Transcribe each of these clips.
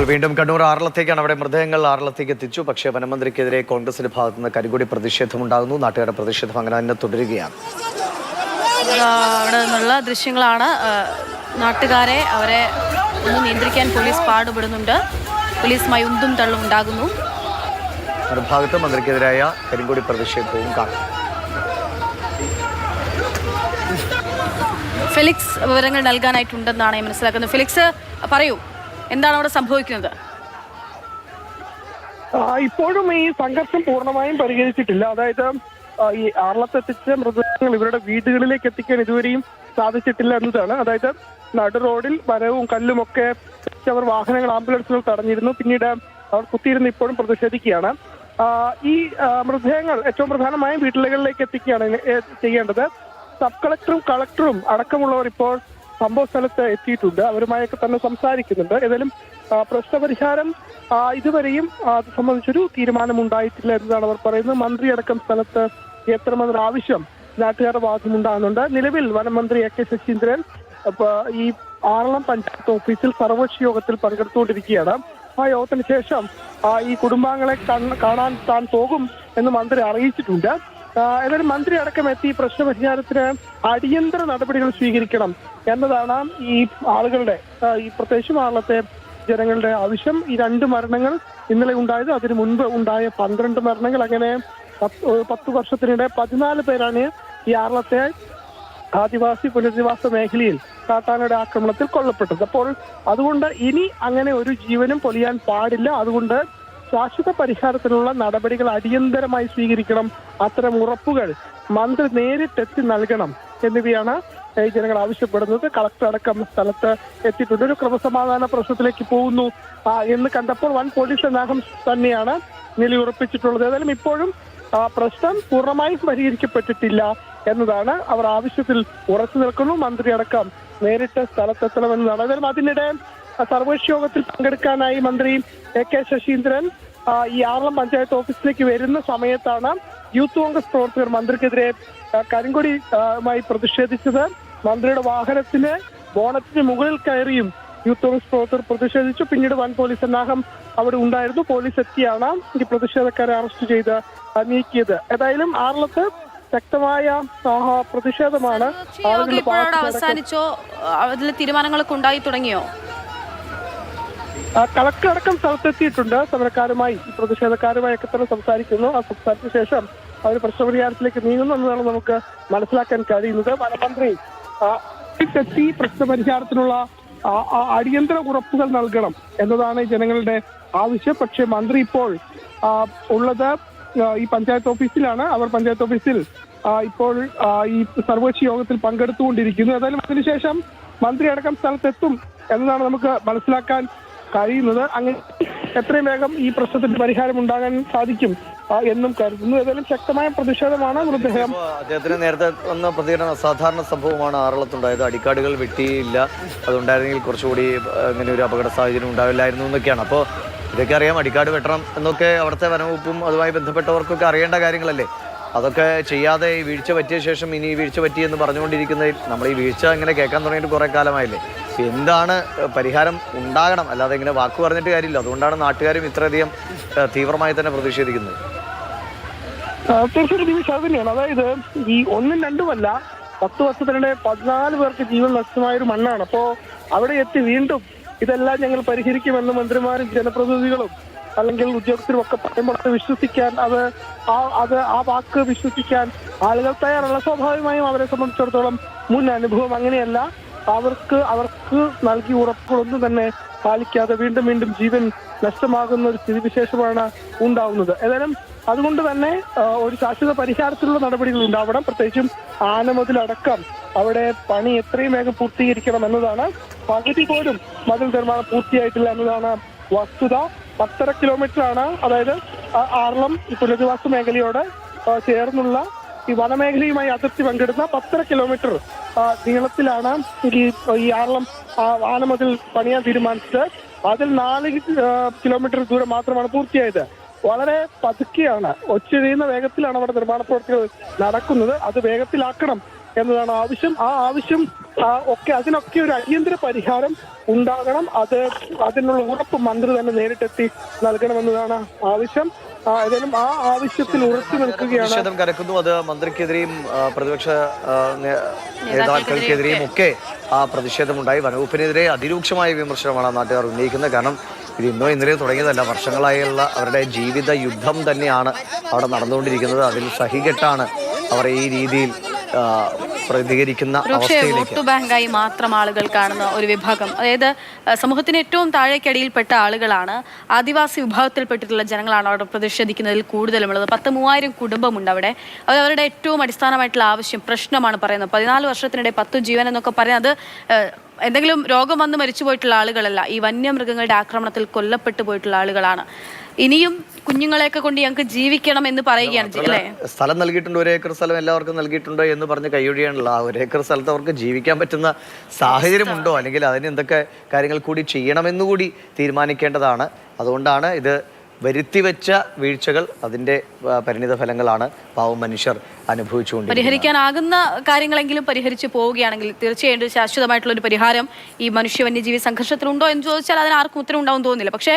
വീണ്ടും കണ്ണൂർ ആറളത്തേക്കാണ്. അവിടെ മൃതദേഹങ്ങൾ ആറളത്തേക്ക് എത്തിച്ചു. പക്ഷേ വനമന്ത്രിക്കെതിരെ കോൺഗ്രസിന്റെ ഭാഗത്തുനിന്ന് കരിങ്കൊടി പ്രതിഷേധമുണ്ടാകുന്നു. നാട്ടുകാരുടെ പ്രതിഷേധം അങ്ങനെ തന്നെ തുടരുകയാണ്. അവിടെ നിന്നുള്ള ദൃശ്യങ്ങളാണ്. നാട്ടുകാരെ അവരെ ഒന്ന് നിയന്ത്രിക്കാൻ പോലീസ് പാടുപെടുന്നുണ്ട്. പോലീസുമായി ഉന്തും തള്ളും ഉണ്ടാകുന്നു. മറുഭാഗത്ത് മന്ത്രിക്കെതിരായ കരിങ്കൊടി പ്രതിഷേധവും കാണും. ഫെലിക്സ് വിവരങ്ങൾ നൽകാനായിട്ടുണ്ടെന്നാണ് ഞാൻ മനസ്സിലാക്കുന്നത്. ഫെലിക്സ്, പറയൂ, എന്താണ് അവിടെ സംഭവിക്കുന്നത്? ഇപ്പോഴും ഈ സംഘർഷം പൂർണ്ണമായും പരിഹരിച്ചിട്ടില്ല. അതായത് ഈ ആറളത്തെത്തിച്ച മൃതദേഹങ്ങൾ ഇവരുടെ വീടുകളിലേക്ക് എത്തിക്കാൻ ഇതുവരെയും സാധിച്ചിട്ടില്ല എന്നതാണ്. അതായത് നടു റോഡിൽ മരവും കല്ലും ഒക്കെ അവർ വാഹനങ്ങൾ, ആംബുലൻസുകൾ തടഞ്ഞിരുന്നു. പിന്നീട് അവർ കുത്തിയിരുന്ന് ഇപ്പോഴും പ്രതിഷേധിക്കുകയാണ്. ഈ മൃതദേഹങ്ങൾ ഏറ്റവും പ്രധാനമായും വീടുകളിലേക്ക് എത്തിക്കുകയാണ് ചെയ്യേണ്ടത്. സബ് കളക്ടറും കളക്ടറും അടക്കമുള്ളവർ ഇപ്പോൾ സംഭവ സ്ഥലത്ത് എത്തിയിട്ടുണ്ട്. അവരുമായൊക്കെ തന്നെ സംസാരിക്കുന്നുണ്ട്. ഏതായാലും പ്രശ്നപരിഹാരം ഇതുവരെയും അത് സംബന്ധിച്ചൊരു തീരുമാനമുണ്ടായിട്ടില്ല എന്നതാണ് അവർ പറയുന്നത്. മന്ത്രി അടക്കം സ്ഥലത്ത് എത്തണമെന്നൊരു ആവശ്യം നാട്ടുകാരുടെ ഭാഗത്തുനിന്നുണ്ടാകുന്നുണ്ട്. നിലവിൽ വനമന്ത്രി എ കെ ശശീന്ദ്രൻ ഈ ആറളം പഞ്ചായത്ത് ഓഫീസിൽ സർവകക്ഷി യോഗത്തിൽ പങ്കെടുത്തുകൊണ്ടിരിക്കുകയാണ്. ആ യോഗത്തിന് ശേഷം ഈ കുടുംബാംഗങ്ങളെ കാണാൻ താൻ പോകും എന്ന് മന്ത്രി അറിയിച്ചിട്ടുണ്ട്. ഏതായാലും മന്ത്രി അടക്കം എത്തി പ്രശ്നപരിഹാരത്തിന് അടിയന്തര നടപടികൾ സ്വീകരിക്കണം എന്നതാണ് ഈ ആളുകളുടെ, ഈ പ്രത്യേകിച്ചും ആറളത്തെ ജനങ്ങളുടെ ആവശ്യം. ഈ 2 മരണങ്ങൾ ഇന്നലെ ഉണ്ടായത്, അതിനു മുൻപ് ഉണ്ടായ 12 മരണങ്ങൾ, അങ്ങനെ 10 വർഷത്തിനിടെ 14 പേരാണ് ഈ ആറളത്തെ ആദിവാസി പുനരധിവാസ മേഖലയിൽ കാട്ടാനയുടെ ആക്രമണത്തിൽ കൊല്ലപ്പെട്ടത്. അപ്പോൾ അതുകൊണ്ട് ഇനി അങ്ങനെ ഒരു ജീവനും പൊലിയാൻ പാടില്ല. അതുകൊണ്ട് ശാശ്വത പരിഹാരത്തിനുള്ള നടപടികൾ അടിയന്തരമായി സ്വീകരിക്കണം. അത്തരം ഉറപ്പുകൾ മന്ത്രി നേരിട്ടെത്തി നൽകണം എന്നിവയാണ് ജനങ്ങൾ ആവശ്യപ്പെടുന്നത്. കളക്ടർ അടക്കം സ്ഥലത്ത് എത്തിയിട്ടുണ്ട്. ഒരു ക്രമസമാധാന പ്രശ്നത്തിലേക്ക് പോകുന്നു എന്ന് കണ്ടപ്പോൾ വൻ പോലീസ് സന്നാഹം തന്നെയാണ് നിലയുറപ്പിച്ചിട്ടുള്ളത്. ഏതായാലും ഇപ്പോഴും പ്രശ്നം പൂർണ്ണമായും പരിഹരിക്കപ്പെട്ടിട്ടില്ല എന്നതാണ്. അവർ ആവശ്യത്തിൽ ഉറച്ചു നിൽക്കുന്നു. മന്ത്രി അടക്കം നേരിട്ട് സ്ഥലത്തെത്തണമെന്നതാണ്. ഏതായാലും അതിനിടെ സർവകക്ഷി യോഗത്തിൽ പങ്കെടുക്കാനായി മന്ത്രി എ കെ ശശീന്ദ്രൻ ഈ ആറളം പഞ്ചായത്ത് ഓഫീസിലേക്ക് വരുന്ന സമയത്താണ് യൂത്ത് കോൺഗ്രസ് പ്രവർത്തകർ മന്ത്രിക്കെതിരെ കരിങ്കൊടിയുമായി പ്രതിഷേധിച്ചത്. മന്ത്രിയുടെ വാഹനത്തിന് ബോണറ്റിന് മുകളിൽ കയറിയും യൂത്ത് കോൺഗ്രസ് പ്രവർത്തകർ പ്രതിഷേധിച്ചു. പിന്നീട് വൻ പോലീസ് സന്നാഹം അവിടെ ഉണ്ടായിരുന്നു. പോലീസ് എത്തിയാണ് ഈ പ്രതിഷേധക്കാരെ അറസ്റ്റ് ചെയ്ത് നീക്കിയത്. ഏതായാലും ആറളത്ത് ശക്തമായ പ്രതിഷേധമാണ്. അവസാനിച്ചോ? അതിൽ തീരുമാനങ്ങളൊക്കെ ഉണ്ടായി തുടങ്ങിയോ? കളക്ടർ അടക്കം സ്ഥലത്തെത്തിയിട്ടുണ്ട്. സമരക്കാരുമായി, പ്രതിഷേധക്കാരുമായി ഒക്കെ തന്നെ സംസാരിക്കുന്നു. ആ സംസാരിച്ച ശേഷം അവർ പ്രശ്നപരിഹാരത്തിലേക്ക് നീങ്ങുന്നു എന്നതാണ് നമുക്ക് മനസ്സിലാക്കാൻ കഴിയുന്നത്. വനമന്ത്രി എത്തി പ്രശ്നപരിഹാരത്തിനുള്ള അടിയന്തര ഉറപ്പുകൾ നൽകണം എന്നതാണ് ജനങ്ങളുടെ ആവശ്യം. പക്ഷേ മന്ത്രി ഇപ്പോൾ ഉള്ളത് ഈ പഞ്ചായത്ത് ഓഫീസിലാണ്. അവർ പഞ്ചായത്ത് ഓഫീസിൽ ഇപ്പോൾ ഈ സർവകക്ഷി യോഗത്തിൽ പങ്കെടുത്തുകൊണ്ടിരിക്കുന്നു. ഏതായാലും അതിനുശേഷം മന്ത്രി അടക്കം സ്ഥലത്തെത്തും എന്നതാണ് നമുക്ക് മനസ്സിലാക്കാൻ കഴിയുന്നത്. അങ്ങനെ എത്രയും വേഗം ഈ പ്രശ്നത്തിന് പരിഹാരം ഉണ്ടാകാൻ സാധിക്കും എന്നും കരുതുന്നു. ഏതായാലും ശക്തമായ പ്രതിഷേധമാണ് മൃതദേഹം. അദ്ദേഹത്തിന് നേരത്തെ വന്ന പ്രതികരണം അസാധാരണ സംഭവമാണ് ആറളത്തുണ്ടായത്. അടിക്കാടുകൾ വെട്ടിയില്ല, അതുണ്ടായിരുന്നെങ്കിൽ കുറച്ചുകൂടി ഇങ്ങനെ ഒരു അപകട സാഹചര്യം ഉണ്ടാവില്ലായിരുന്നു എന്നൊക്കെയാണ്. അപ്പോൾ ഇതൊക്കെ അറിയാം, അടിക്കാട് വെട്ടണം എന്നൊക്കെ അവിടുത്തെ വനവകുപ്പും അതുമായി ബന്ധപ്പെട്ടവർക്കൊക്കെ അറിയേണ്ട കാര്യങ്ങളല്ലേ. അതൊക്കെ ചെയ്യാതെ ഈ വീഴ്ച പറ്റിയ ശേഷം ഇനി വീഴ്ച പറ്റിയെന്ന് പറഞ്ഞുകൊണ്ടിരിക്കുന്നതിൽ നമ്മൾ ഈ വീഴ്ച ഇങ്ങനെ കേൾക്കാൻ തുടങ്ങിയിട്ട് കുറേ കാലമായില്ലേ. എന്താണ് പരിഹാരം ഉണ്ടാകണം, അല്ലാതെ ഇങ്ങനെ വാക്ക് പറഞ്ഞിട്ട് കാര്യമില്ല. അതുകൊണ്ടാണ് നാട്ടുകാരും ഇത്രയധികം തീവ്രമായി തന്നെ പ്രതിഷേധിക്കുന്നത്. തീർച്ചയായിട്ടും അത് തന്നെയാണ്. അതായത് ഈ 1ഉം 2ഉമല്ല, 10 വർഷത്തിനിടെ 14 പേർക്ക് ജീവൻ നഷ്ടമായൊരു മണ്ണാണ്. അപ്പോൾ അവിടെ എത്തി വീണ്ടും ഇതെല്ലാം ഞങ്ങൾ പരിഹരിക്കുമെന്ന് മന്ത്രിമാരും ജനപ്രതിനിധികളും അല്ലെങ്കിൽ ഉദ്യോഗസ്ഥരും ഒക്കെ പറയുമ്പോൾ വിശ്വസിക്കാൻ ആ വാക്ക് വിശ്വസിക്കാൻ ആളുകൾ തയ്യാറല്ല. സ്വാഭാവികമായും അവരെ സംബന്ധിച്ചിടത്തോളം മുൻ അനുഭവം അങ്ങനെയല്ല. അവർക്ക് നൽകിയ ഉറപ്പുകളൊന്നും തന്നെ പാലിക്കാതെ വീണ്ടും വീണ്ടും ജീവൻ നഷ്ടമാകുന്ന ഒരു സ്ഥിതിവിശേഷമാണ് ഉണ്ടാവുന്നത്. ഏതായാലും അതുകൊണ്ട് തന്നെ ഒരു ശാശ്വത പരിഹാരത്തിലുള്ള നടപടികൾ ഉണ്ടാവണം. പ്രത്യേകിച്ചും ആനമതിലടക്കം അവിടെ പണി എത്രയും വേഗം പൂർത്തീകരിക്കണം എന്നതാണ്. പകുതി പോലും മതിൽ നിർമ്മാണം പൂർത്തിയായിട്ടില്ല എന്നതാണ് വസ്തുത. 10.5 കിലോമീറ്ററാണ്, അതായത് ആറളം പുനരധിവാസ മേഖലയോട് ചേർന്നുള്ള ഈ വനമേഖലയുമായി അതിർത്തി പങ്കിടുന്ന 10.5 കിലോമീറ്റർ നീളത്തിലാണ് ഈ ആറളം ആനമതിൽ പണിയാൻ തീരുമാനിച്ചത്. അതിൽ 4 കിലോമീറ്റർ ദൂരം മാത്രമാണ് പൂർത്തിയായത്. വളരെ പതുക്കെയാണ്, ഒച്ചെറിയുന്ന വേഗത്തിലാണ് അവിടെ നിർമ്മാണ പ്രവർത്തികൾ നടക്കുന്നത്. അത് വേഗത്തിലാക്കണം എന്നതാണ് ആവശ്യം. ആ ആവശ്യം അതിനൊക്കെ ഒരു അടിയന്തര പരിഹാരം ഉണ്ടാകണം. അതിനുള്ള ഉറപ്പ് മന്ത്രി തന്നെ നേരിട്ടെത്തി നൽകണമെന്നതാണ് ആവശ്യം. ഏതായാലും ആ ആവശ്യത്തിൽ ഉറച്ചു നിൽക്കുകയാണ്. പ്രതിഷേധം കരക്കുന്നു. അത് മന്ത്രിക്കെതിരെയും പ്രതിപക്ഷ നേതാക്കൾക്കെതിരെയും ഒക്കെ ആ പ്രതിഷേധമുണ്ടായി. വനവകുപ്പിനെതിരെ അതിരൂക്ഷമായ വിമർശനമാണ് നാട്ടുകാർ ഉന്നയിക്കുന്നത്. കാരണം ഇത് ഇന്നോ ഇന്നലെയോ തുടങ്ങിയതല്ല, വർഷങ്ങളായുള്ള അവരുടെ ജീവിത യുദ്ധം തന്നെയാണ് അവിടെ നടന്നുകൊണ്ടിരിക്കുന്നത്. അതിൽ സഹികെട്ടാണ് അവർ ഈ രീതിയിൽ പ്രതികരിക്കുന്ന അവസ്ഥയിലേക്ക്. വോട്ട് ബാങ്കായി മാത്രം ആളുകൾ കാണുന്ന ഒരു വിഭാഗം, അതായത് സമൂഹത്തിന് ഏറ്റവും താഴേക്കടിയിൽപ്പെട്ട ആളുകളാണ്, ആദിവാസി വിഭാഗത്തിൽപ്പെട്ടിട്ടുള്ള ജനങ്ങളാണ് അവിടെ പ്രതിഷേധിക്കുന്നതിൽ കൂടുതലുമുള്ളത്. 10,000 കുടുംബമുണ്ട് അവിടെ. അവരുടെ ഏറ്റവും അടിസ്ഥാനമായിട്ടുള്ള ആവശ്യം, പ്രശ്നമാണ് പറയുന്നത്. 14 വർഷത്തിനിടെ 10 ജീവൻ എന്നൊക്കെ പറയുന്നത് എന്തെങ്കിലും രോഗം വന്ന് മരിച്ചു പോയിട്ടുള്ള ആളുകളല്ല, ഈ വന്യമൃഗങ്ങളുടെ ആക്രമണത്തിൽ കൊല്ലപ്പെട്ടു പോയിട്ടുള്ള ആളുകളാണ്. ഇനിയും കുഞ്ഞുങ്ങളെയൊക്കെ കൊണ്ട് ഞങ്ങൾക്ക് ജീവിക്കണം എന്ന് പറയുകയാണ്. അല്ലേ, സ്ഥലം നൽകിയിട്ടുണ്ട്, 1 ഏക്കർ സ്ഥലം എല്ലാവർക്കും നൽകിയിട്ടുണ്ട് എന്ന് പറഞ്ഞ് കൈയൊഴിയാനുള്ള ആ 1 ഏക്കർ സ്ഥലത്ത് അവർക്ക് ജീവിക്കാൻ പറ്റുന്ന സാഹചര്യമുണ്ടോ, അല്ലെങ്കിൽ അതിന് എന്തൊക്കെ കാര്യങ്ങൾ കൂടി ചെയ്യണമെന്നുകൂടി തീരുമാനിക്കേണ്ടതാണ്. അതുകൊണ്ടാണ് ഇത് വരുത്തിവെച്ച വീഴ്ചകൾ, അതിന്റെ പരിണിത ഫലങ്ങളാണ് പാവം മനുഷ്യർ അനുഭവിച്ചുകൊണ്ട്. പരിഹരിക്കാനാകുന്ന കാര്യങ്ങളെങ്കിലും പരിഹരിച്ചു പോവുകയാണെങ്കിൽ തീർച്ചയായിട്ടും ശാശ്വതമായിട്ടുള്ള ഒരു പരിഹാരം ഈ മനുഷ്യ വന്യജീവി സംഘർഷത്തിലുണ്ടോ എന്ന് ചോദിച്ചാൽ അതിന് ആർക്കും ഉത്തരം ഉണ്ടാവും തോന്നുന്നില്ല. പക്ഷേ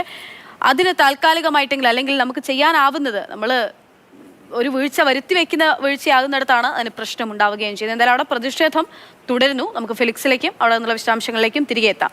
അതിന് താൽക്കാലികമായിട്ടെങ്കിലും, അല്ലെങ്കിൽ നമുക്ക് ചെയ്യാനാവുന്നത്, നമ്മൾ ഒരു വീഴ്ച വരുത്തി വെക്കുന്ന വീഴ്ചയാകുന്നിടത്താണ് അതിന് പ്രശ്നം ഉണ്ടാവുകയും ചെയ്യുന്നത്. എന്തായാലും അവിടെ പ്രതിഷേധം തുടരുന്നു. നമുക്ക് ഫെലിക്സിലേക്കും അവിടെ നിന്നുള്ള വിശദാംശങ്ങളിലേക്കും തിരികെ എത്താം.